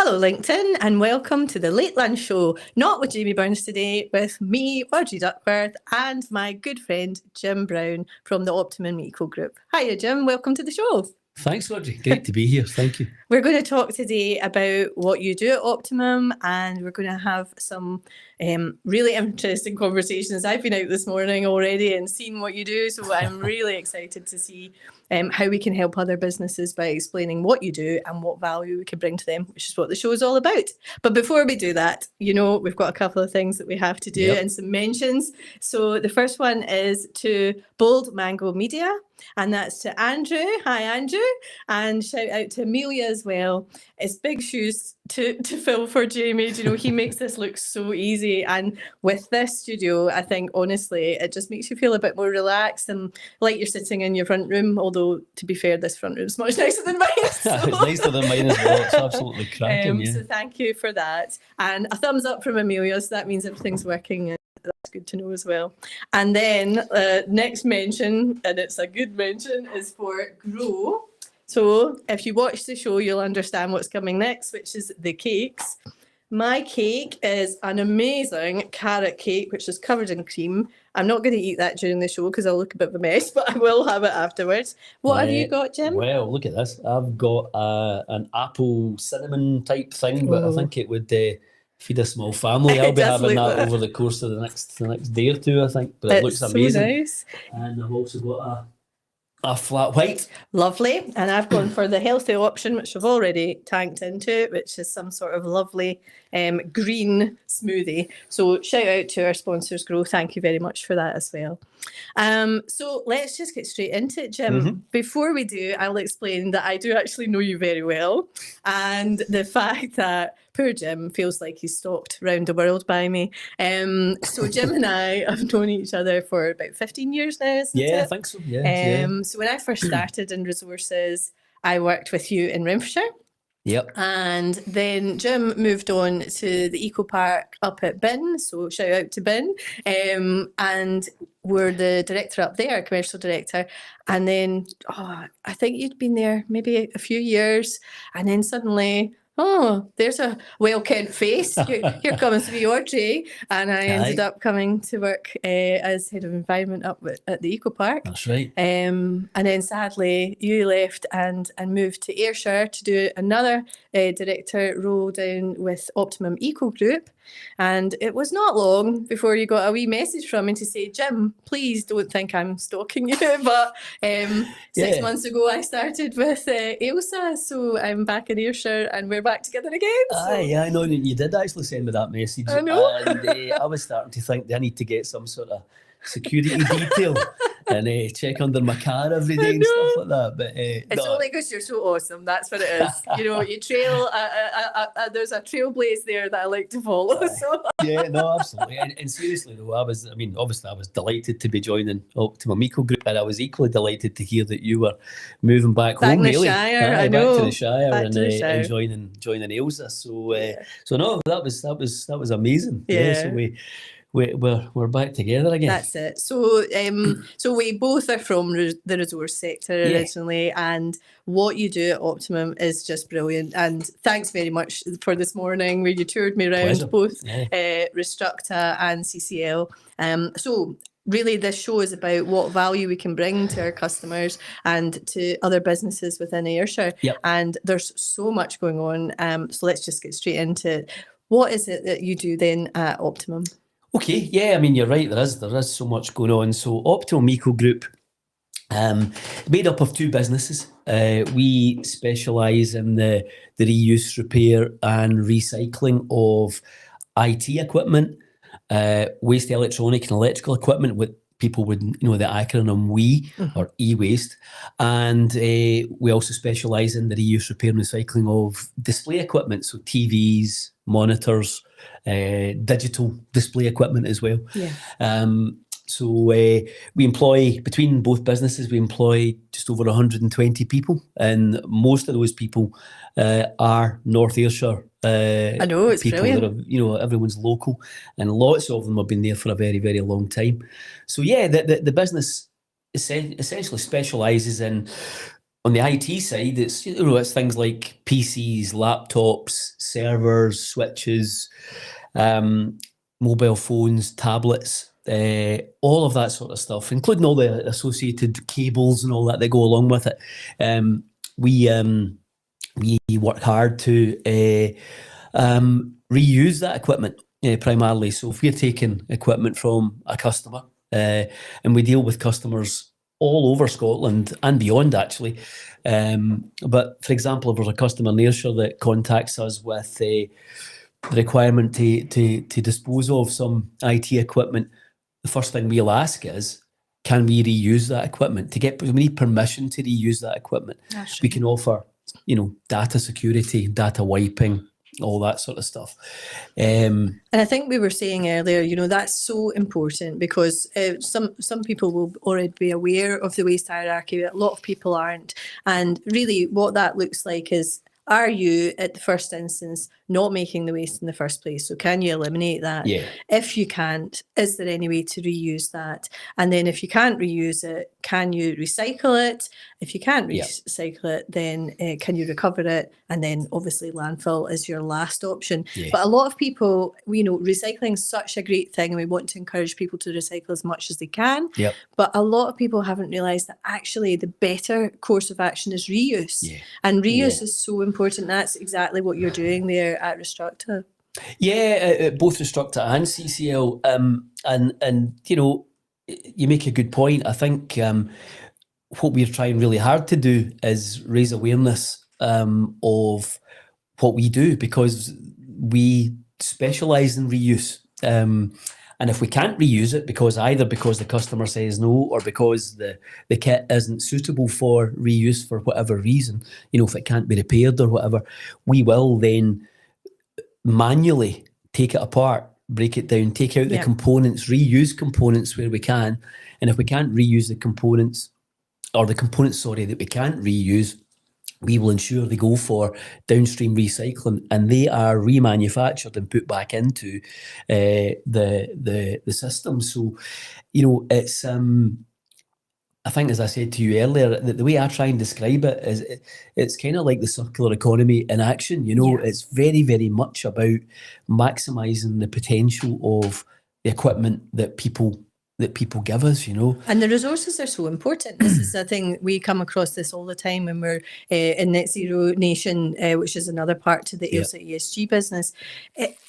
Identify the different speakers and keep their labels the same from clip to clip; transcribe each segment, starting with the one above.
Speaker 1: Hello, LinkedIn, and welcome to the Late Lunch Show. Not with Jamie Burns today, with me, Audrey Duckworth, and my good friend Jim Brown from the Optimum Eco Group. Hiya, Jim. Welcome to the show.
Speaker 2: Thanks, Audrey. Great to be here. Thank you.
Speaker 1: We're going to talk today about what you do at Optimum, and we're going to have some really interesting conversations. I've been out this morning already and seen what you do, so I'm really excited to see how we can help other businesses by explaining what you do and what value we can bring to them, which is what the show is all about. But before we do that, we've got a couple of things that we have to do and some mentions. So the first one is to Bold Mango Media, and that's to Andrew. Hi, Andrew. And shout out to Amelia as well. It's big shoes to fill for Jamie. He makes this look so easy. And with this studio, I think, honestly, it just makes you feel a bit more relaxed and like you're sitting in your front room. Although, to be fair, this front room is much nicer than mine. So.
Speaker 2: It's nicer than mine as well. It's absolutely cracking.
Speaker 1: So thank you for that. And a thumbs up from Amelia. So that means everything's working. That's good to know as well. And then next mention, and it's a good mention, is for Grow. So if you watch the show, you'll understand what's coming next, which is the cakes. My cake is an amazing carrot cake, which is covered in cream. I'm not going to eat that during the show because I'll look a bit of a mess, but I will have it afterwards. What have you got, Jim?
Speaker 2: Well, look at this. I've got an apple cinnamon type thing, but I think it would feed a small family. I'll be having that over the course of the next day or two, I think. But it looks amazing.
Speaker 1: So nice.
Speaker 2: And I've also got a flat white.
Speaker 1: Lovely. And I've gone for the healthy option, which I've already tanked into, which is some sort of lovely green smoothie. So shout out to our sponsors, Grow. Thank you very much for that as well. So let's just get straight into it, Jim. Mm-hmm. Before we do, I'll explain that I do actually know you very well. And the fact that poor Jim feels like he's stalked round the world by me. So Jim and I have known each other for about 15 years now, isn't it?
Speaker 2: I think so. Yeah.
Speaker 1: So when I first started in resources, I worked with you in Renfrewshire.
Speaker 2: Yep.
Speaker 1: And then Jim moved on to the Eco Park up at Bin, so shout out to Bin. And we're the director up there, commercial director. And then, I think you'd been there maybe a few years. And then suddenly, there's a well-kept face. You're coming to be Audrey. And I ended up coming to work as head of environment up at the Eco Park.
Speaker 2: That's right.
Speaker 1: And then sadly, you left and moved to Ayrshire to do another director role down with Optimum Eco Group. And it was not long before you got a wee message from me to say, Jim, please don't think I'm stalking you. But 6 months ago, I started with Ailsa. So I'm back in Ayrshire and we're back together again. So.
Speaker 2: I know you did actually send me that message.
Speaker 1: I know.
Speaker 2: And I was starting to think I need to get some sort of security detail and check under my car every day and stuff like that. But
Speaker 1: it's only because you're so awesome. That's what it is. You trail. There's a trailblaze there that I like to follow. So.
Speaker 2: Yeah, no, absolutely. And seriously though, obviously I was delighted to be joining Optimum Eco Group, and I was equally delighted to hear that you were moving back home.
Speaker 1: Really, Shire, I know.
Speaker 2: Back to the Shire and joining Ailsa. So no, that was amazing.
Speaker 1: Yeah.
Speaker 2: So we're back together again.
Speaker 1: That's it. So so we both are from the resource sector originally, and what you do at Optimum is just brilliant. And thanks very much for this morning where you toured me around both Restructa and CCL. So really this show is about what value we can bring to our customers and to other businesses within Ayrshire.
Speaker 2: Yep.
Speaker 1: And there's so much going on. So let's just get straight into it. What is it that you do then at Optimum?
Speaker 2: Okay, you're right. There is so much going on. So Optimum Eco Group, made up of two businesses. We specialise in the reuse, repair, and recycling of IT equipment, waste electronic and electrical equipment. With people would know the acronym WEEE or e-waste, and we also specialise in the reuse, repair, and recycling of display equipment. So TVs, monitors. Digital display equipment as well. So we employ, between both businesses, we employ just over 120 people, and most of those people are North Ayrshire.
Speaker 1: I know, it's
Speaker 2: people
Speaker 1: brilliant.
Speaker 2: that are, everyone's local, and lots of them have been there for a very, very long time. So the business essentially specialises in on the IT side, it's it's things like PCs, laptops, servers, switches, mobile phones, tablets, all of that sort of stuff, including all the associated cables and all that go along with it. We work hard to reuse that equipment primarily. So if we're taking equipment from a customer, and we deal with customers all over Scotland and beyond, actually. But for example, if there's a customer in Ayrshire that contacts us with the requirement to dispose of some IT equipment, the first thing we'll ask is, can we reuse that equipment? We need permission to reuse that equipment. We can offer, data security, data wiping, all that sort of stuff.
Speaker 1: And I think we were saying earlier, that's so important because some people will already be aware of the waste hierarchy, but a lot of people aren't. And really what that looks like is, are you at the first instance not making the waste in the first place? So can you eliminate that?
Speaker 2: Yeah.
Speaker 1: If you can't, is there any way to reuse that? And then if you can't reuse it, can you recycle it? If you can't recycle it, then can you recover it? And then obviously landfill is your last option.
Speaker 2: Yeah.
Speaker 1: But a lot of people, recycling is such a great thing and we want to encourage people to recycle as much as they can.
Speaker 2: Yep.
Speaker 1: But a lot of people haven't realised that actually the better course of action is reuse.
Speaker 2: Yeah.
Speaker 1: And reuse is so important. That's exactly what you're doing there at Restructa.
Speaker 2: Yeah, both Restructa and CCL. And you make a good point. I think what we're trying really hard to do is raise awareness of what we do, because we specialise in reuse. And if we can't reuse it because the customer says no, or because the kit isn't suitable for reuse for whatever reason, if it can't be repaired or whatever, we will then manually take it apart, break it down, take out the components, reuse components where we can. And if we can't reuse the components, or the components, that we can't reuse, we will ensure they go for downstream recycling, and they are remanufactured and put back into the system. So, it's I think, as I said to you earlier, the way I try and describe it is it's kind of like the circular economy in action. It's very, very much about maximising the potential of the equipment that people give us,
Speaker 1: And the resources are so important. This is a thing, we come across this all the time when we're in Net Zero Nation, which is another part to the Ailsa ESG business.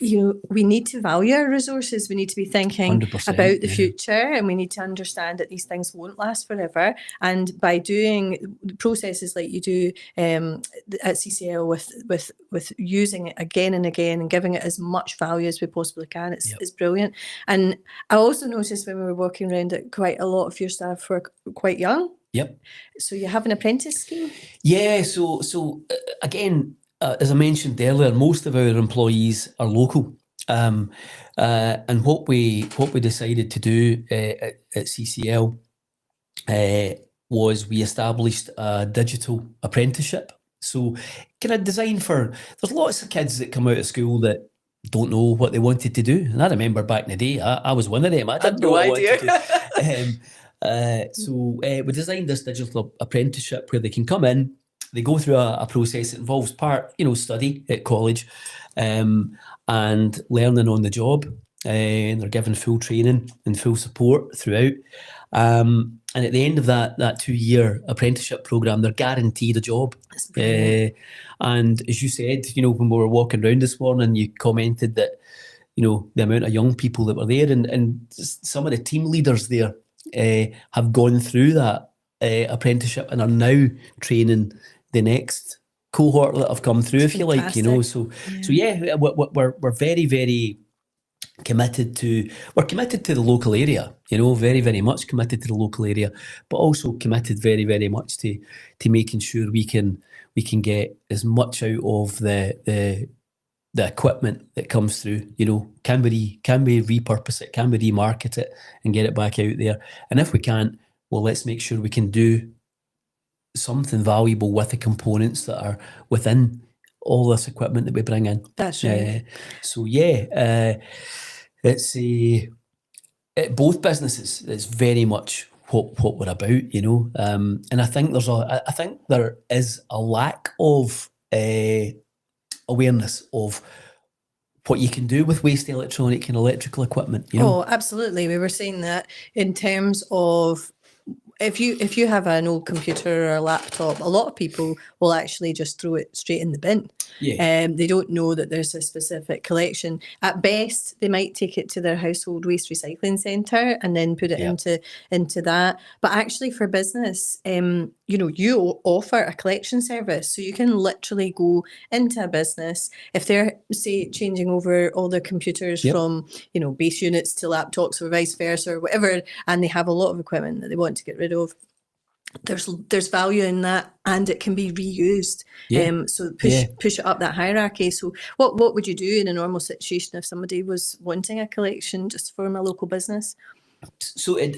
Speaker 1: We need to value our resources. We need to be thinking about the future, and we need to understand that these things won't last forever. And by doing processes like you do at CCL with using it again and again and giving it as much value as we possibly can, it's brilliant. And I also noticed when we were walking around that quite a lot of your staff were quite young.
Speaker 2: Yep.
Speaker 1: So you have an apprentice scheme?
Speaker 2: Yeah. So again, as I mentioned earlier, most of our employees are local. And what we decided to do at CCL was we established a digital apprenticeship. So kind of designed for, there's lots of kids that come out of school that don't know what they wanted to do. And I remember back in the day, I was one of them. I didn't know what I wanted to do. So we designed this digital apprenticeship where they can come in, they go through a process that involves part, study at college, and learning on the job. And they're given full training and full support throughout. And at the end of that 2-year apprenticeship programme, they're guaranteed a job. And as you said, when we were walking around this morning, you commented that, the amount of young people that were there, and some of the team leaders there have gone through that apprenticeship and are now training the next cohort that have come through, if you like, So yeah, we're very, very committed to the local area, very, very much committed to the local area, but also committed very, very much to making sure we can get as much out of the equipment that comes through. Can we repurpose it, can we remarket it and get it back out there? And if we can't, well, let's make sure we can do something valuable with the components that are within all this equipment that we bring in.
Speaker 1: That's right.
Speaker 2: So yeah, it's both businesses. It's very much what we're about, you know. And I think I think there is a lack of awareness of what you can do with waste electronic and electrical equipment, you know.
Speaker 1: Oh, absolutely. We were saying that in terms of if you have an old computer or a laptop, a lot of people will actually just throw it straight in the bin.
Speaker 2: Yeah.
Speaker 1: They don't know that there's a specific collection. At best, they might take it to their household waste recycling centre and then put it
Speaker 2: Yeah.
Speaker 1: into that. But actually, for business, you know, you offer a collection service, so you can literally go into a business if they're, say, changing over all their computers
Speaker 2: Yep.
Speaker 1: from, you know, base units to laptops or vice versa or whatever, and they have a lot of equipment that they want to get rid of. There's value in that, and it can be reused.
Speaker 2: Yeah.
Speaker 1: So
Speaker 2: Yeah.
Speaker 1: push it up that hierarchy. So what would you do in a normal situation if somebody was wanting a collection just from a local business?
Speaker 2: So, I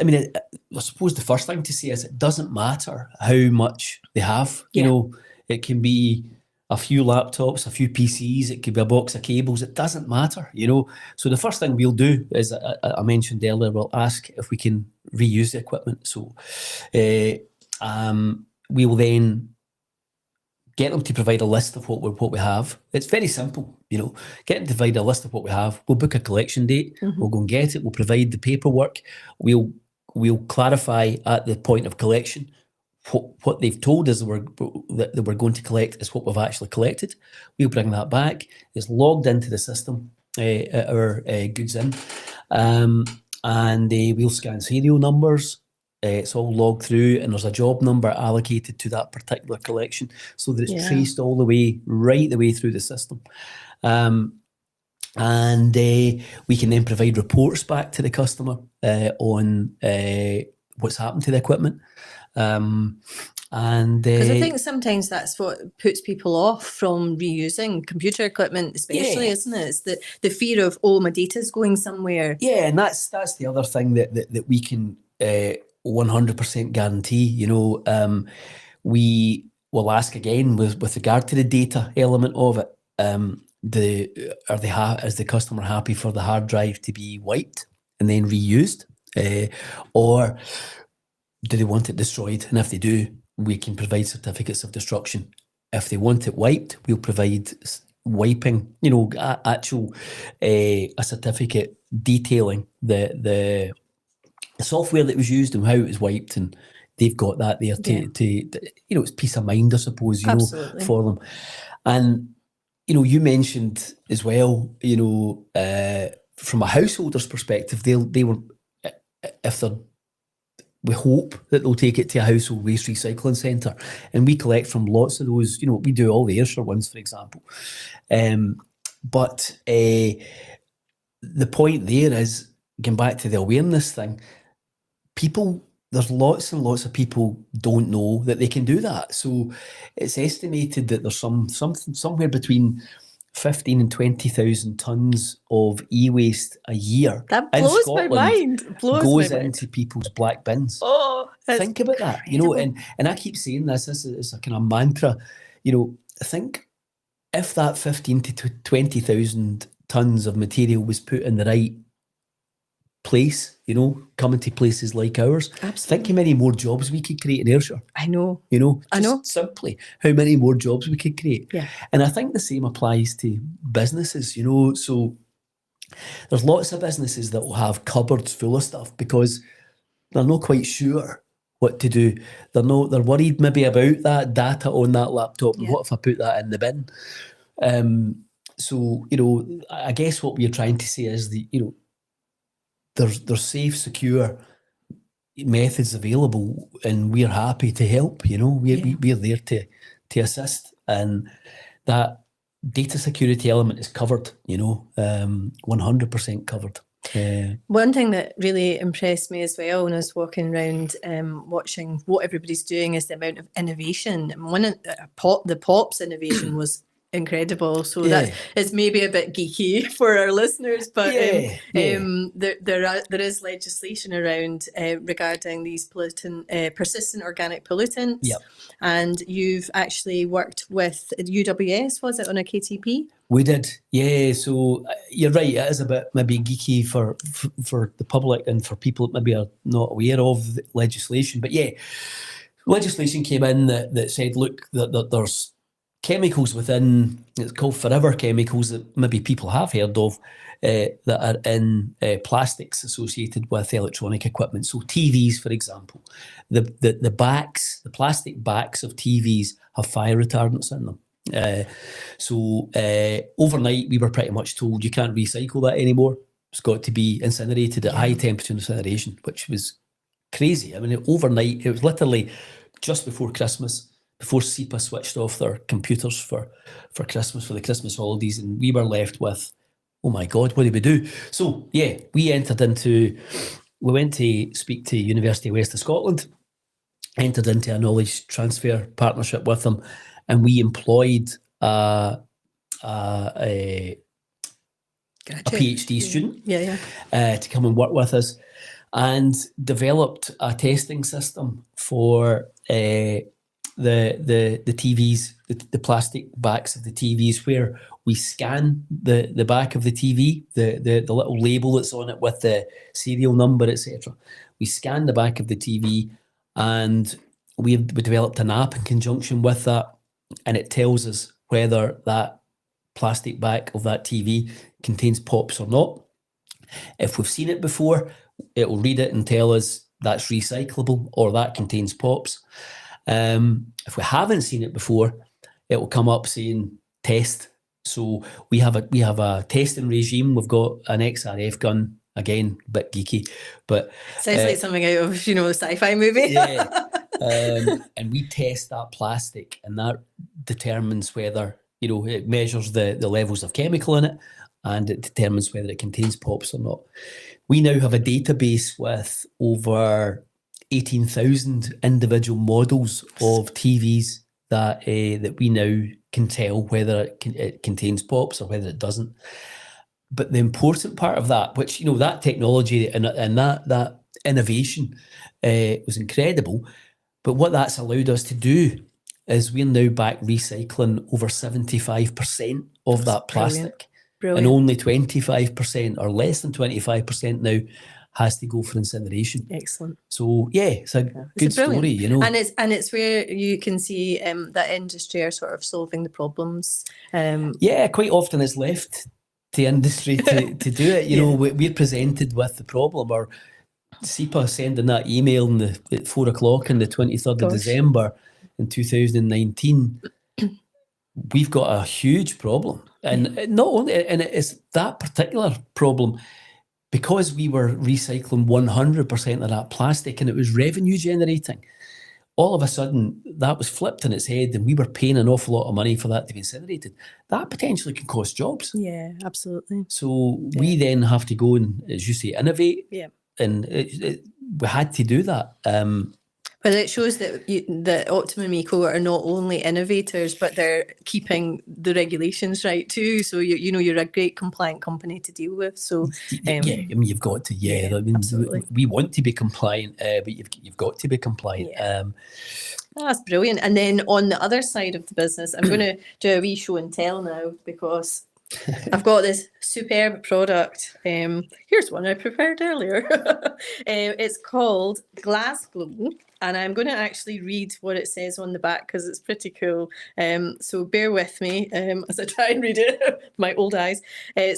Speaker 2: suppose the first thing to say is it doesn't matter how much they have. You
Speaker 1: Yeah.
Speaker 2: know, it can be a few laptops, a few PCs, it could be a box of cables. It doesn't matter, you know. So the first thing we'll do is, I mentioned earlier, we'll ask if we can reuse the equipment. So we will then get them to provide a list of what we have. It's very simple, you know. Get them to provide a list of what we have. We'll book a collection date. We'll go and get it. We'll provide the paperwork. We'll clarify at the point of collection what they've told us that we're going to collect is what we've actually collected. We'll bring that back. It's logged into the system, our goods in, and we'll scan serial numbers. It's all logged through, and there's a job number allocated to that particular collection, so that it's traced all the way, right the way through the system. And we can then provide reports back to the customer on what's happened to the equipment.
Speaker 1: Because I think sometimes that's what puts people off from reusing computer equipment, especially, isn't it? It's the fear of, oh, my data's going somewhere.
Speaker 2: Yeah, and that's the other thing that we can 100% guarantee. You know, we will ask again with regard to the data element of it. Is the customer happy for the hard drive to be wiped and then reused, or do they want it destroyed? And if they do, we can provide certificates of destruction. If they want it wiped, we'll provide wiping, you know, actual a certificate detailing the software that was used and how it was wiped, and they've got that there to you know, it's peace of mind, I suppose, you know, for them. And you know, you mentioned as well, you know, from a householder's perspective, we hope that they'll take it to a household waste recycling centre, and we collect from lots of those. You know, we do all the Ayrshire ones, for example. But the point there is, getting back to the awareness thing, there's lots and lots of people don't know that they can do that. So it's estimated that there's somewhere between 15 and 20,000 tonnes of e-waste a year.
Speaker 1: That blows my mind.
Speaker 2: Goes into people's black bins.
Speaker 1: Oh,
Speaker 2: think about that, you know, and I keep saying this is a kind of mantra, you know. Think if that 15 to 20,000 tonnes of material was put in the right place, you know, coming to places like ours.
Speaker 1: Absolutely.
Speaker 2: Think how many more jobs we could create in Ayrshire.
Speaker 1: I know.
Speaker 2: You know,
Speaker 1: I know.
Speaker 2: Simply how many more jobs we could create.
Speaker 1: Yeah.
Speaker 2: And I think the same applies to businesses, you know. So there's lots of businesses that will have cupboards full of stuff because they're not quite sure what to do. They're worried maybe about that data on that laptop. And what if I put that in the bin? So, you know, I guess what we're trying to say is you know, there's safe, secure methods available, and we're happy to help. You know, we're there to assist, and that data security element is covered. You know, 100% covered.
Speaker 1: One thing that really impressed me as well when I was walking around watching what everybody's doing is the amount of innovation. And one of the POPs innovation was incredible. So
Speaker 2: Yeah.
Speaker 1: it's maybe a bit geeky for our listeners, but
Speaker 2: Yeah,
Speaker 1: there is legislation around regarding these persistent organic pollutants.
Speaker 2: Yep.
Speaker 1: And you've actually worked with UWS, was it, on a KTP?
Speaker 2: We did, yeah. So you're right. It is a bit maybe geeky for the public and for people that maybe are not aware of the legislation. But yeah, legislation came in that said, look, that there's chemicals within, it's called forever chemicals that maybe people have heard of, that are in plastics associated with electronic equipment. So TVs, for example, the plastic backs of TVs have fire retardants in them. So overnight we were pretty much told you can't recycle that anymore. It's got to be incinerated at high temperature incineration, which was crazy. I mean, overnight, it was literally just before Christmas, before SEPA switched off their computers for Christmas, for the Christmas holidays, and we were left with, oh my God, what do we do? So yeah, we went to speak to University of West of Scotland, entered into a knowledge transfer partnership with them, and we employed a PhD student to come and work with us, and developed a testing system for the TVs, the plastic backs of the TVs, where we scan the back of the TV, the little label that's on it with the serial number, etc. We scan the back of the TV, and we developed an app in conjunction with that, and it tells us whether that plastic back of that TV contains POPs or not. If we've seen it before, it will read it and tell us that's recyclable or that contains POPs. If we haven't seen it before, it will come up saying test. So we have a testing regime. We've got an XRF gun, again, a bit geeky, but
Speaker 1: sounds like something out of a sci-fi movie.
Speaker 2: Yeah. And we test that plastic, and that determines whether, it measures the levels of chemical in it, and it determines whether it contains POPs or not. We now have a database with over 18,000 individual models of TVs that we now can tell whether it contains POPs or whether it doesn't. But the important part of that, which, that technology and that innovation was incredible. But what that's allowed us to do is we're now back recycling over 75% of that plastic. Brilliant. And only 25% or less than 25% now has to go for incineration.
Speaker 1: Excellent.
Speaker 2: So yeah, it's a good story,
Speaker 1: And it's where you can see that industry are sort of solving the problems.
Speaker 2: Yeah, quite often it's left to industry to do it. We're presented with the problem, or SEPA sending that email at 4 o'clock on the 23rd of December in 2019. We've got a huge problem. And not only, and it's that particular problem, because we were recycling 100% of that plastic and it was revenue generating, all of a sudden that was flipped on its head and we were paying an awful lot of money for that to be incinerated. That potentially can cost jobs.
Speaker 1: Yeah, absolutely.
Speaker 2: So we then have to go and, as you say, innovate.
Speaker 1: Yeah.
Speaker 2: And we had to do that.
Speaker 1: But it shows that Optimum Eco are not only innovators, but they're keeping the regulations right too. So you're a great compliant company to deal with. So
Speaker 2: I mean, you've got to. I mean, absolutely. We want to be compliant, but you've got to be compliant. Yeah.
Speaker 1: That's brilliant. And then on the other side of the business, I'm going to do a wee show and tell now, because I've got this superb product. Here's one I prepared earlier. It's called Glass Glow, and I'm going to actually read what it says on the back because it's pretty cool. So bear with me as I try and read it with my old eyes.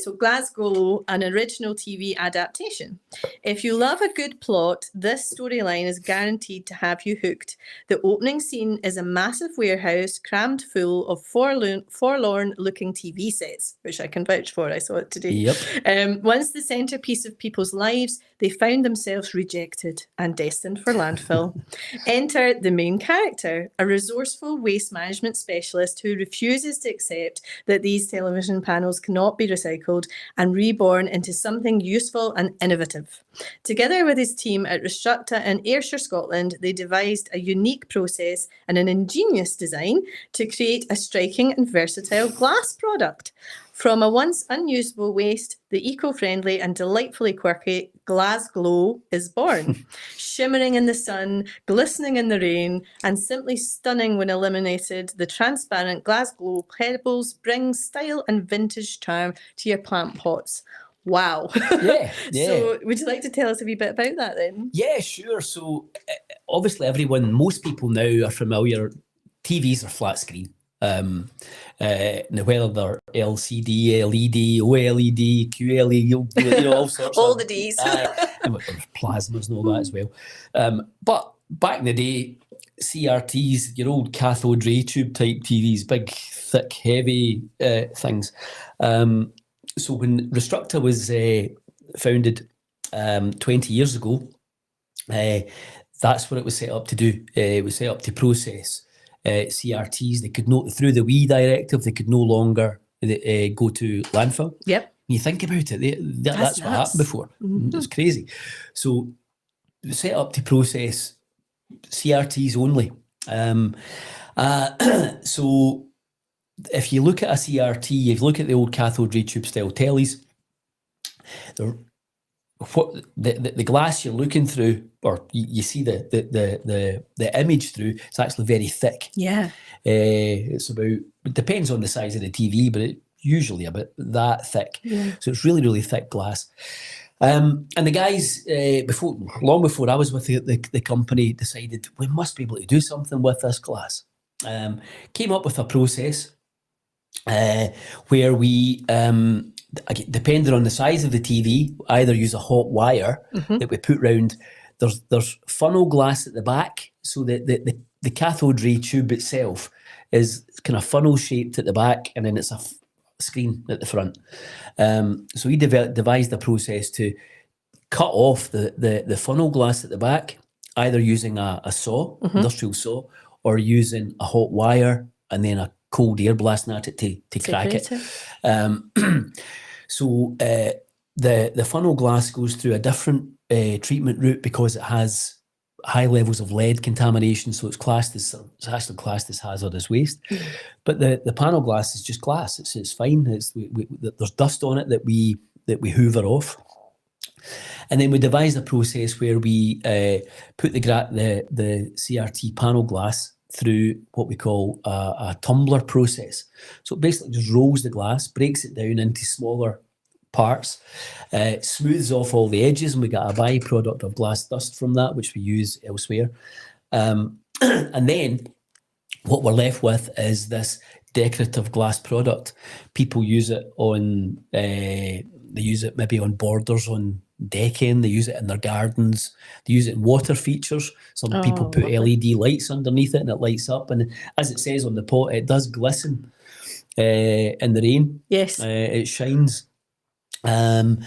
Speaker 1: So Glass Glow, an original TV adaptation. If you love a good plot, this storyline is guaranteed to have you hooked. The opening scene is a massive warehouse crammed full of forlorn-looking TV sets, which I can vouch for. I saw it today.
Speaker 2: Yep.
Speaker 1: Once the centerpiece of people's lives, they found themselves rejected and destined for landfill. Enter the main character, a resourceful waste management specialist who refuses to accept that these television panels cannot be recycled and reborn into something useful and innovative. Together with his team at Restructa and Ayrshire, Scotland, they devised a unique process and an ingenious design to create a striking and versatile glass product. From a once unusable waste, the eco-friendly and delightfully quirky Glass Glow is born. Shimmering in the sun, glistening in the rain, and simply stunning when illuminated, the transparent Glass Glow pebbles bring style and vintage charm to your plant pots. Wow.
Speaker 2: Yeah, yeah.
Speaker 1: So would you like to tell us a wee bit about that then?
Speaker 2: Yeah, sure. So obviously most people now are familiar, TVs are flat screen. Now whether they're LCD, LED, OLED, QLED, all sorts
Speaker 1: All
Speaker 2: of...
Speaker 1: the Ds.
Speaker 2: And there's plasmas and all that as well. But back in the day, CRTs, your old cathode ray tube type TVs, big, thick, heavy things. So when Restructa was founded 20 years ago, that's what it was set up to do. It was set up to process CRTs. They could no, through the WEEE directive, they could no longer go to landfill.
Speaker 1: Yep.
Speaker 2: When you think about it, that's what happened before. Mm-hmm. It's crazy. So it was set up to process CRTs only. So if you look at a CRT, if you look at the old cathode ray tube style tellies, what the glass you're looking through, or you see the image through, it's actually very thick.
Speaker 1: Yeah.
Speaker 2: It's about, it depends on the size of the TV, but it's usually about that thick.
Speaker 1: Yeah.
Speaker 2: So it's really, really thick glass. And the guys, long before I was with the company, decided we must be able to do something with this glass. Came up with a process where we, depending on the size of the TV, either use a hot wire that we put round. There's funnel glass at the back, so that the cathode ray tube itself is kind of funnel shaped at the back, and then it's a screen at the front. So we devised a process to cut off the funnel glass at the back, either using a saw, industrial saw, or using a hot wire and then a cold air blasting at it to crack it. So the funnel glass goes through a different treatment route because it has high levels of lead contamination, so it's actually classed as hazardous waste. But the panel glass is just glass. It's fine. There's dust on it that we hoover off. And then we devised a process where we put the CRT panel glass through what we call a tumbler process. So it basically just rolls the glass, breaks it down into smaller parts, smooths off all the edges, and we get a byproduct of glass dust from that, which we use elsewhere. And then what we're left with is this decorative glass product. People use it on, they use it maybe on borders on decking, they use it in their gardens, they use it in water features. Some people put LED lights underneath it and it lights up, and as it says on the pot, it does glisten in the rain.
Speaker 1: Yes.
Speaker 2: It shines. So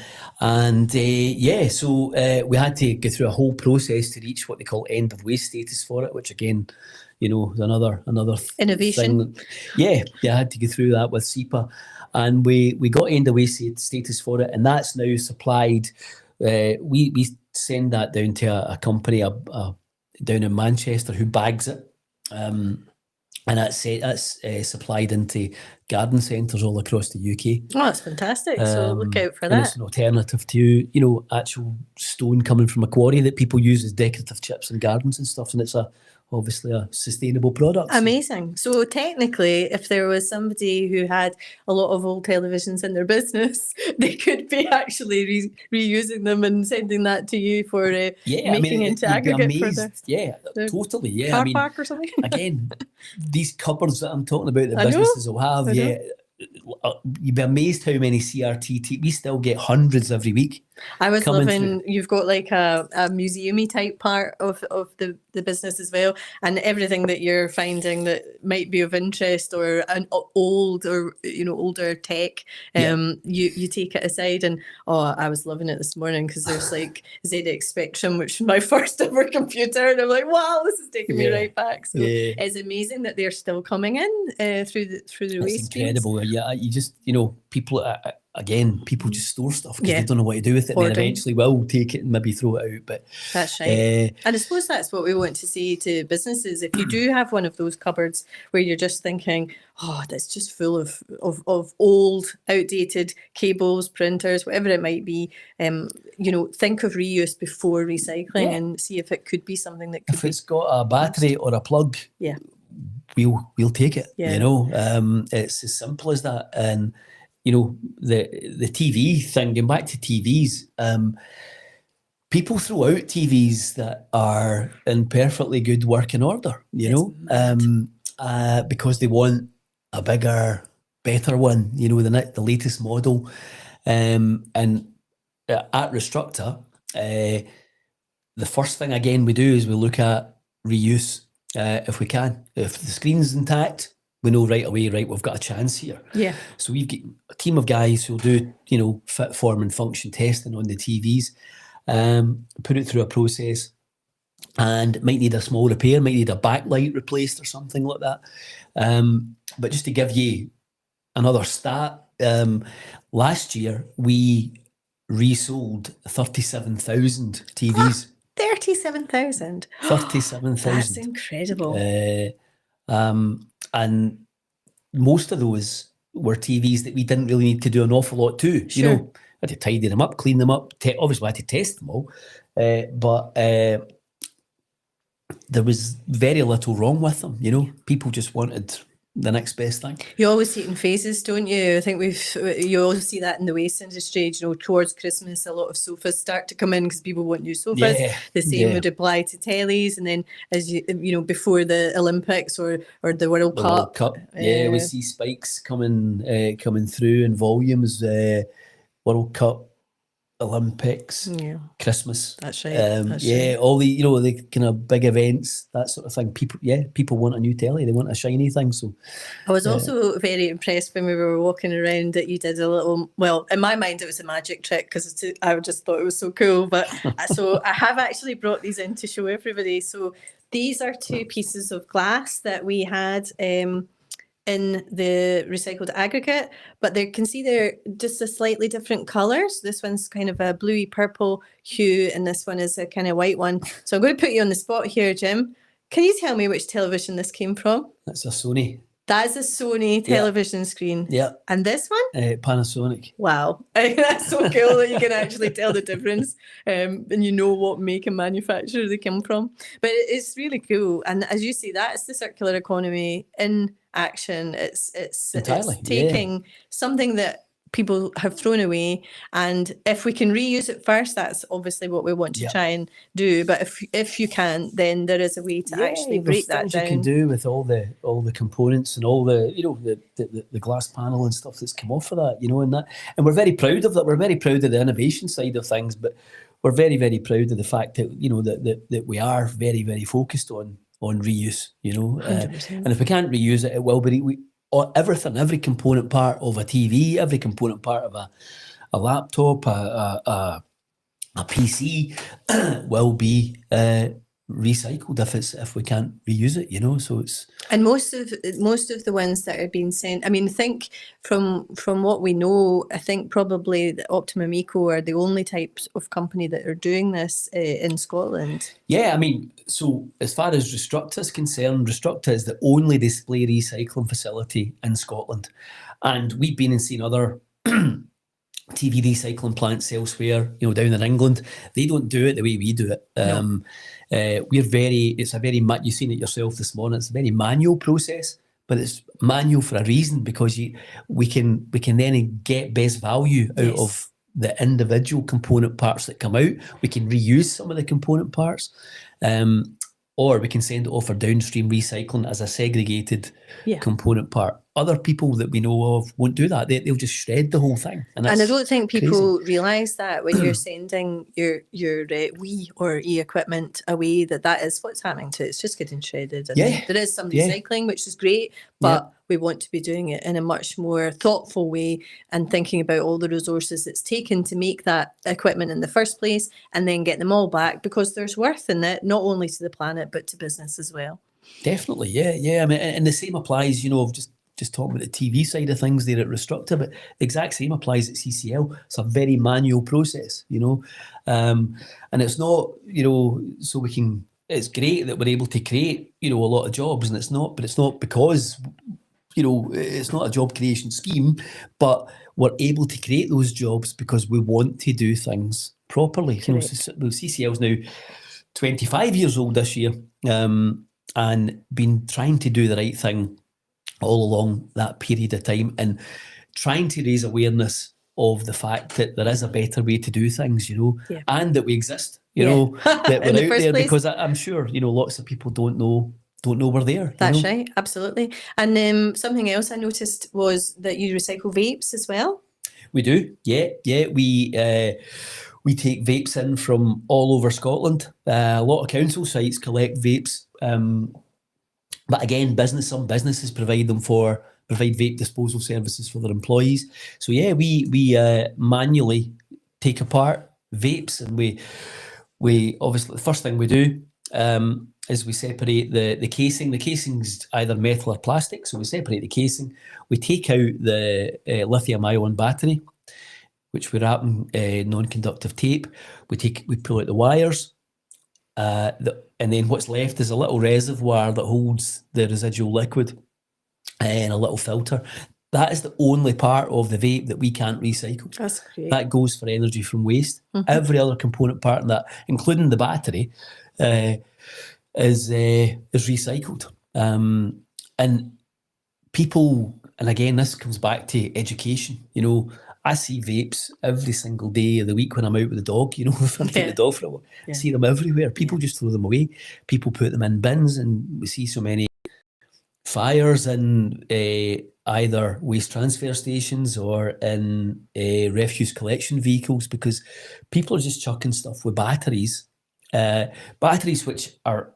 Speaker 2: we had to go through a whole process to reach what they call end of waste status for it, which again, is another
Speaker 1: innovation.
Speaker 2: Thing. Yeah, I had to go through that with SEPA, and we got end of waste status for it, and that's now supplied. We send that down to a company down in Manchester who bags it, and that's supplied into garden centres all across the UK.
Speaker 1: Oh, that's fantastic. So look out for
Speaker 2: and
Speaker 1: that.
Speaker 2: It's an alternative to, actual stone coming from a quarry that people use as decorative chips in gardens and stuff. And it's obviously a sustainable product.
Speaker 1: Amazing. So technically, if there was somebody who had a lot of old televisions in their business, they could be actually reusing them and sending that to you for making into aggregate for the
Speaker 2: totally. Yeah,
Speaker 1: car park or something.
Speaker 2: Again, these cupboards that I'm talking about that businesses will have, you'd be amazed how many CRT we still get hundreds every week.
Speaker 1: I was
Speaker 2: coming
Speaker 1: loving, you've got like a museum-y type part of the business as well, and everything that you're finding that might be of interest or an old or, you know, older tech, you take it aside. And I was loving it this morning because there's like ZX Spectrum, which is my first ever computer, and I'm like, wow, this is taking me right back. So it's amazing that they're still coming in through the waste
Speaker 2: It's incredible. Yeah, you just, you know, people, again, people just store stuff because they don't know what to do with it.
Speaker 1: Hoarding.
Speaker 2: And then eventually will take it and maybe throw it out. But
Speaker 1: that's right. And I suppose that's what we want to say to businesses. If you do have one of those cupboards where you're just thinking, oh, that's just full of old, outdated cables, printers, whatever it might be, you know, think of reuse before recycling and see if it could be something that could
Speaker 2: if it's got a battery or a plug, we'll take it. You know, it's as simple as that. And you know, the TV thing, going back to TVs, people throw out TVs that are in perfectly good working order, you know, because they want a bigger, better one, you know, the latest model. And at Restructor, the first thing, again, we do is we look at reuse if we can. If the screen's intact, we know right away, right, we've got a chance here.
Speaker 1: Yeah.
Speaker 2: So we've got a team of guys who'll do, you know, fit, form and function testing on the TVs, put it through a process, and might need a small repair, might need a backlight replaced or something like that. But just to give you another stat, last year we resold 37,000 TVs.
Speaker 1: 37,000.
Speaker 2: 37,000.
Speaker 1: That's incredible.
Speaker 2: And most of those were TVs that we didn't really need to do an awful lot to. You know, I had to tidy them up, clean them up. Obviously, I had to test them all. But there was very little wrong with them. You know, people just wanted the next best thing.
Speaker 1: You always see it in phases, don't you? I think you always see that in the waste industry. You know, towards Christmas, a lot of sofas start to come in because people want new sofas. The same would apply to tellies, and then as you know, before the Olympics or the World Cup.
Speaker 2: We see spikes coming through in volumes. World Cup, Olympics, Christmas.
Speaker 1: That's right.
Speaker 2: All the, you know, the kind of big events, that sort of thing. People want a new telly. They want a shiny thing. So
Speaker 1: I was also very impressed when we were walking around that you did a little, well, in my mind it was a magic trick because I just thought it was so cool. But so I have actually brought these in to show everybody. So these are two pieces of glass that we had in the recycled aggregate, but they can see they're just a slightly different colours. This one's kind of a bluey purple hue, and this one is a kind of white one. So I'm going to put you on the spot here, Jim. Can you tell me which television this came from?
Speaker 2: That's a Sony.
Speaker 1: That is a Sony television screen.
Speaker 2: Yeah.
Speaker 1: And this one?
Speaker 2: Panasonic.
Speaker 1: Wow. That's so cool that you can actually tell the difference and you know what make and manufacturer they come from. But it's really cool. And as you see, that's the circular economy in action. It's taking something that people have thrown away, and if we can reuse it first, that's obviously what we want to try and do. But if you can, then there is a way to actually break that down.
Speaker 2: You can do with all the components and all the, you know, the glass panel and stuff that's come off of that, you know, and we're very proud of that. We're very proud of the innovation side of things, but we're very, very proud of the fact that, you know, that we are very, very focused on reuse, you know, and if we can't reuse it, it will be everything, every component part of a TV, every component part of a laptop, a PC will be recycled if we can't reuse it, you know. So it's,
Speaker 1: and most of the ones that are being sent, I mean, think from what we know, I think probably the Optimum Eco are the only types of company that are doing this in Scotland.
Speaker 2: Yeah, I mean, so as far as Restructa is concerned, Restructa is the only display recycling facility in Scotland, and we've been and seen other TV recycling plants elsewhere, you know, down in England. They don't do it the way we do it. No. It's a very, you've seen it yourself this morning, it's a very manual process, but it's manual for a reason, because we can then get best value out of the individual component parts that come out. We can reuse some of the component parts, or we can send it off for downstream recycling as a segregated component part. other people that we know of won't do that. They'll just shred the whole thing. And
Speaker 1: I
Speaker 2: that's
Speaker 1: don't think
Speaker 2: crazy.
Speaker 1: people realise that when you're sending your WEEE or e-equipment away, that is what's happening to it. It's just getting shredded. And
Speaker 2: Yeah.
Speaker 1: there is some
Speaker 2: Yeah.
Speaker 1: recycling, which is great, but we want to be doing it in a much more thoughtful way and thinking about all the resources it's taken to make that equipment in the first place and then get them all back, because there's worth in it, not only to the planet, but to business as well.
Speaker 2: Definitely, yeah. I mean, and the same applies, of just talking about the TV side of things there at Restructure, but the exact same applies at CCL. It's a very manual process, and it's not, so we can. It's great that we're able to create, a lot of jobs, and it's not because, it's not a job creation scheme, but we're able to create those jobs because we want to do things properly. CCL's now 25 years old this year. And been trying to do the right thing all along that period of time, and trying to raise awareness of the fact that there is a better way to do things, and that we exist, that we're out there, because I'm sure, lots of people don't know we're there.
Speaker 1: That's right, absolutely. And something else I noticed was that you recycle vapes as well.
Speaker 2: We do, yeah. We take vapes in from all over Scotland. A lot of council sites collect vapes. But again, some businesses provide vape disposal services for their employees. So yeah, we manually take apart vapes, and we obviously, the first thing we do is we separate the casing. The casing's either metal or plastic, so we separate the casing. We take out the lithium-ion battery, which we wrap in non-conductive tape. We pull out the wires. And then what's left is a little reservoir that holds the residual liquid and a little filter. That is the only part of the vape that we can't recycle.
Speaker 1: That's great.
Speaker 2: That goes for energy from waste. Mm-hmm. Every other component part in that, including the battery, is recycled. And people, and again, this comes back to education. I see vapes every single day of the week when I'm out with the dog, if I'm taking the dog for a walk. I see them everywhere. People just throw them away. People put them in bins, and we see so many fires in either waste transfer stations or in refuse collection vehicles, because people are just chucking stuff with batteries which are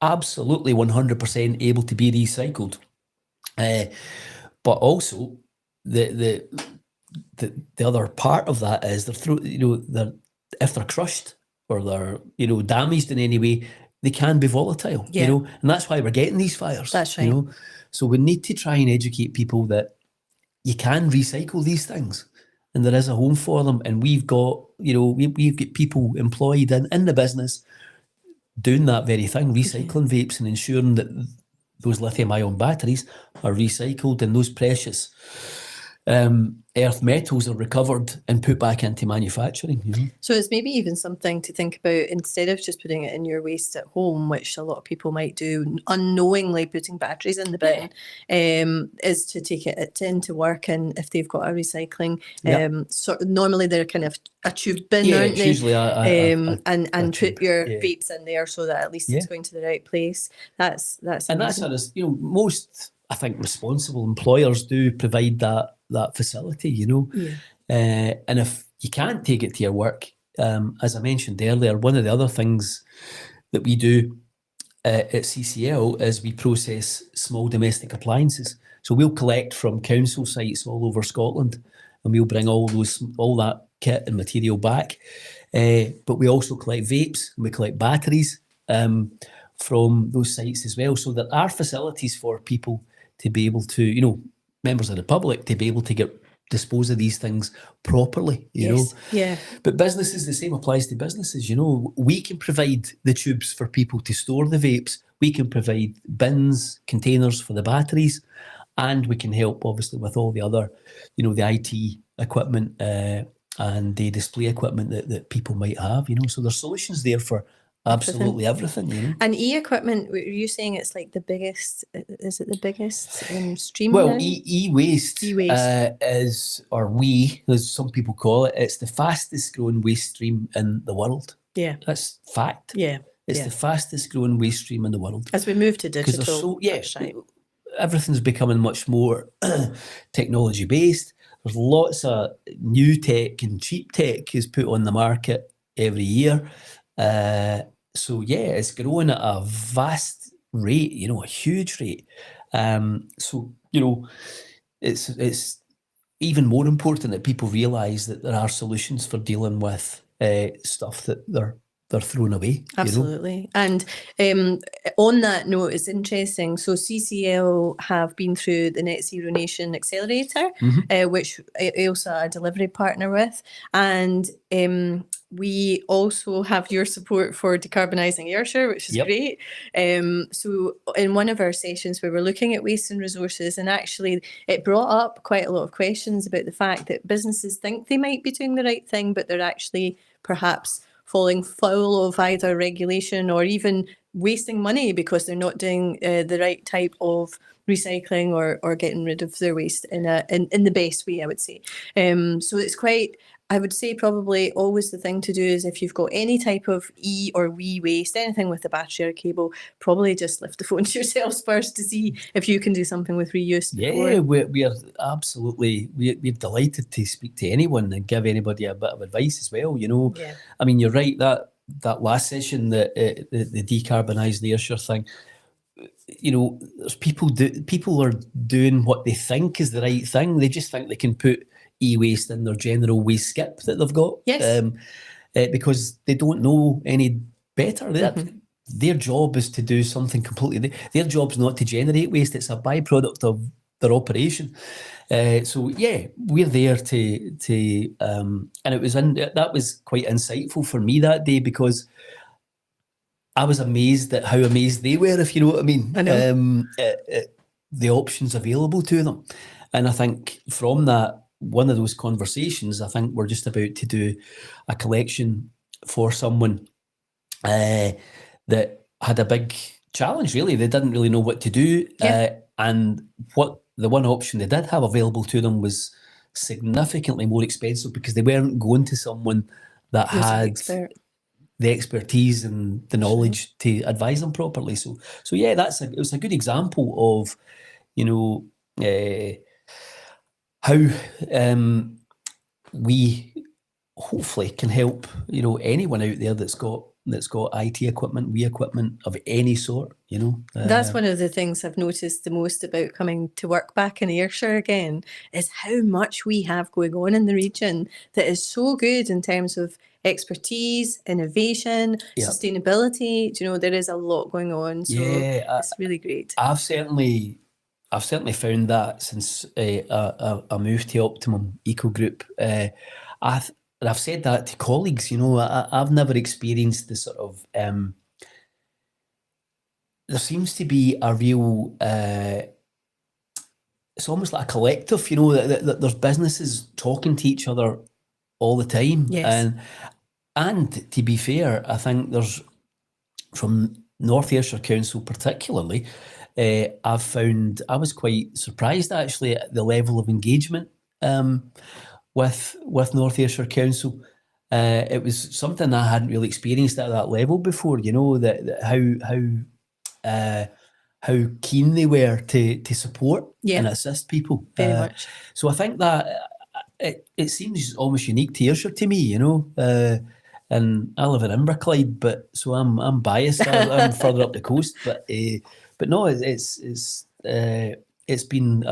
Speaker 2: absolutely 100% able to be recycled. But also the other part of that is if they're crushed or they're damaged in any way, they can be volatile. And that's why we're getting these fires.
Speaker 1: That's right.
Speaker 2: So we need to try and educate people that you can recycle these things, and there is a home for them. And we've got we've got people employed in the business doing that very thing, recycling vapes and ensuring that those lithium-ion batteries are recycled, and those precious earth metals are recovered and put back into manufacturing.
Speaker 1: So it's maybe even something to think about, instead of just putting it in your waste at home, which a lot of people might do, unknowingly putting batteries in the bin, is to take it into work. And if they've got a recycling, normally they're kind of a tube bin, aren't they?
Speaker 2: Usually
Speaker 1: and put your vapes in there so that at least it's going to the right place. That's amazing.
Speaker 2: And that's sort of, most, I think, responsible employers do provide that facility, and if you can't take it to your work, as I mentioned earlier, one of the other things that we do at CCL is we process small domestic appliances. So we'll collect from council sites all over Scotland, and we'll bring all that kit and material back. But we also collect vapes, and we collect batteries from those sites as well. So there are facilities for people to be able to, members of the public, to be able to dispose of these things properly, you know.
Speaker 1: Yeah.
Speaker 2: But businesses, the same applies to businesses, We can provide the tubes for people to store the vapes. We can provide bins, containers for the batteries, and we can help, obviously, with all the other, the IT equipment and the display equipment that people might have, So there's solutions there for absolutely everything.
Speaker 1: And e-equipment, were you saying it's like the biggest, is it the biggest stream?
Speaker 2: Well, e-waste is, or WEEE, as some people call it, it's the fastest growing waste stream in the world.
Speaker 1: Yeah.
Speaker 2: That's fact.
Speaker 1: Yeah.
Speaker 2: It's the fastest growing waste stream in the world.
Speaker 1: As we move to digital.
Speaker 2: Right. everything's becoming much more technology based. There's lots of new tech and cheap tech is put on the market every year. So yeah, it's growing at a vast rate, a huge rate. So it's even more important that people realise that there are solutions for dealing with stuff that they're throwing away.
Speaker 1: Absolutely. And on that note, it's interesting. So CCL have been through the Net Zero Nation Accelerator, which AILSA are a delivery partner with. And we also have your support for decarbonising Ayrshire, which is great. So in one of our sessions, we were looking at waste and resources, and actually it brought up quite a lot of questions about the fact that businesses think they might be doing the right thing, but they're actually perhaps falling foul of either regulation or even wasting money because they're not doing the right type of recycling or getting rid of their waste in the best way, I would say. So it's quite, I would say probably always the thing to do is if you've got any type of E or WEEE waste, anything with a battery or a cable, probably just lift the phone to yourselves first to see if you can do something with reuse.
Speaker 2: Yeah, we are absolutely, we're delighted to speak to anyone and give anybody a bit of advice as well,
Speaker 1: Yeah.
Speaker 2: I mean, you're right, that last session, the decarbonise the Ayrshire thing, there's people are doing what they think is the right thing. They just think they can put e-waste in their general waste skip that they've got.
Speaker 1: Yes.
Speaker 2: Because they don't know any better. Their job is to do something completely. Their job's not to generate waste. It's a byproduct of their operation. So yeah, we're there to and that was quite insightful for me that day because I was amazed at how amazed they were, if you know what I mean.
Speaker 1: I know.
Speaker 2: At the options available to them. And I think from that, one of those conversations, I think we're just about to do a collection for someone that had a big challenge, really. They didn't really know what to do. And what the one option they did have available to them was significantly more expensive because they weren't going to someone that had the expertise and the knowledge to advise them properly. So yeah, it was a good example of, how we hopefully can help, anyone out there that's got IT equipment, WEEE equipment of any sort,
Speaker 1: That's one of the things I've noticed the most about coming to work back in Ayrshire again, is how much we have going on in the region that is so good in terms of expertise, innovation, sustainability. There is a lot going on. So it's really great.
Speaker 2: I've certainly found that since I moved to Optimum Eco Group. And I've said that to colleagues, I've never experienced the sort of, there seems to be a real, it's almost like a collective, that there's businesses talking to each other all the time.
Speaker 1: Yes.
Speaker 2: And to be fair, I think there's, from North Ayrshire Council particularly, I've found, I was quite surprised actually at the level of engagement with North Ayrshire Council. It was something I hadn't really experienced at that level before, that how keen they were to support and assist people.
Speaker 1: Very much.
Speaker 2: So I think that it seems almost unique to Ayrshire to me, and I live in Inverclyde, but so I'm biased. I'm further up the coast, but no, it's been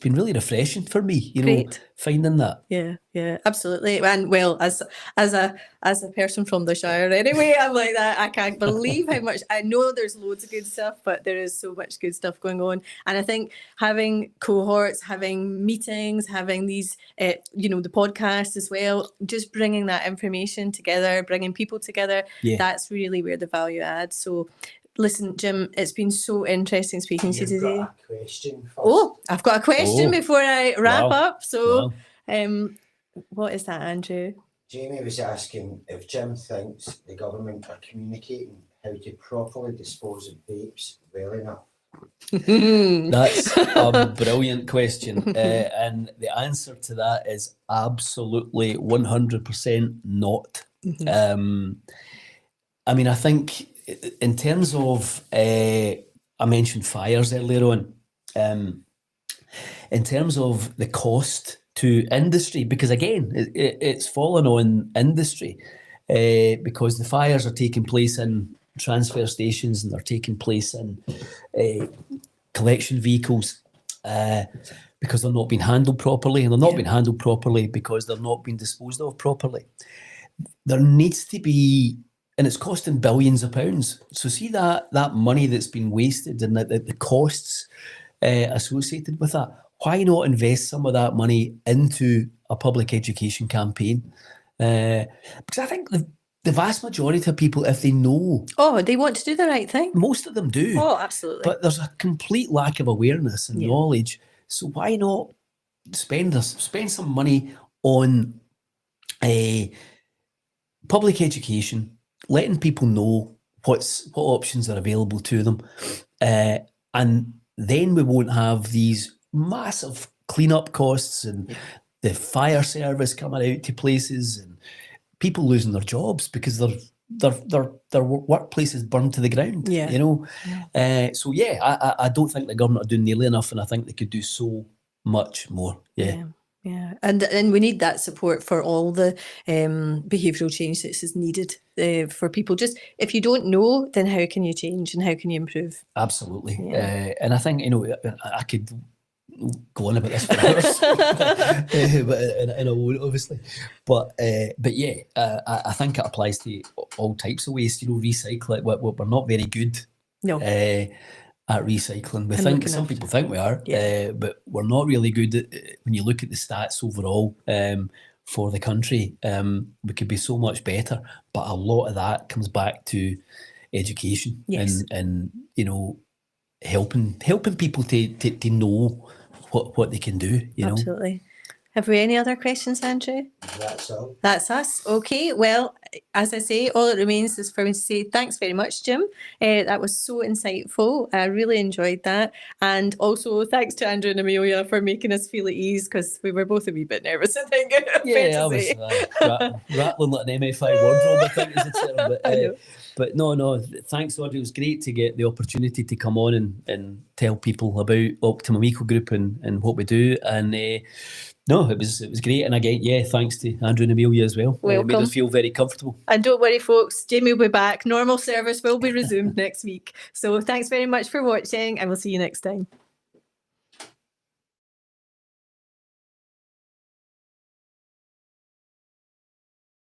Speaker 2: really refreshing for me,
Speaker 1: Great.
Speaker 2: finding that.
Speaker 1: Yeah, absolutely. And well, as a person from the Shire anyway, I'm like that. I can't believe how much, I know there's loads of good stuff, but there is so much good stuff going on. And I think having cohorts, having meetings, having these, the podcast as well, just bringing that information together, bringing people together, that's really where the value adds. So listen, Jim, it's been so interesting speaking to you today.
Speaker 3: Got a question first.
Speaker 1: Oh, I've got a question before I wrap up. So, what is that, Andrew?
Speaker 3: Jamie was asking if Jim thinks the government are communicating how to properly dispose of vapes well enough.
Speaker 2: That's a brilliant question. And the answer to that is absolutely 100% not. I mean, I think in terms of, I I mentioned fires earlier on. In terms of the cost to industry, because again, it's fallen on industry because the fires are taking place in transfer stations and they're taking place in collection vehicles because they're not being handled properly, and they're not being handled properly because they're not being disposed of properly. There needs to be, and it's costing billions of pounds. So see that money that's been wasted and the costs associated with that. Why not invest some of that money into a public education campaign? Because I think the vast majority of people, if they know,
Speaker 1: they want to do the right thing.
Speaker 2: most of them do.
Speaker 1: Oh, absolutely.
Speaker 2: But there's a complete lack of awareness and knowledge. So why not spend some money on public education, letting people know what options are available to them, and then we won't have these massive cleanup costs and the fire service coming out to places and people losing their jobs because their workplace is burned to the ground.
Speaker 1: Yeah.
Speaker 2: You know, so I don't think the government are doing nearly enough, and I think they could do so much more. Yeah.
Speaker 1: And we need that support for all the behavioural change that is needed for people. Just if you don't know, then how can you change and how can you improve?
Speaker 2: Absolutely.
Speaker 1: Yeah.
Speaker 2: And I think, you know, I could go on about this for hours, and I won't, obviously. But yeah, I think it applies to all types of waste. You know, recycle it. We're not very good.
Speaker 1: No.
Speaker 2: At recycling. We think, some people think we are, but we're not really good at, when you look at the stats overall for the country. We could be so much better, but a lot of that comes back to education and you know, helping people to know what they can do. You know.
Speaker 1: Absolutely. Have we any other questions, Andrew?
Speaker 3: That's all.
Speaker 1: That's us. Okay. Well, as I say, all it remains is for me to say thanks very much, Jim. That was so insightful. I really enjoyed that. And also thanks to Andrew and Amelia for making us feel at ease, because we were both a wee bit nervous, I think.
Speaker 2: Yeah, I was rattling like an MFI wardrobe, I think, is the term. But no, thanks, Audrey. It was great to get the opportunity to come on and tell people about Optimum Eco Group and what we do. And no, it was great. And again, thanks to Andrew and Amelia as well. It made us feel very comfortable.
Speaker 1: And don't worry, folks, Jamie will be back. Normal service will be resumed next week. So thanks very much for watching, and we'll see you next time.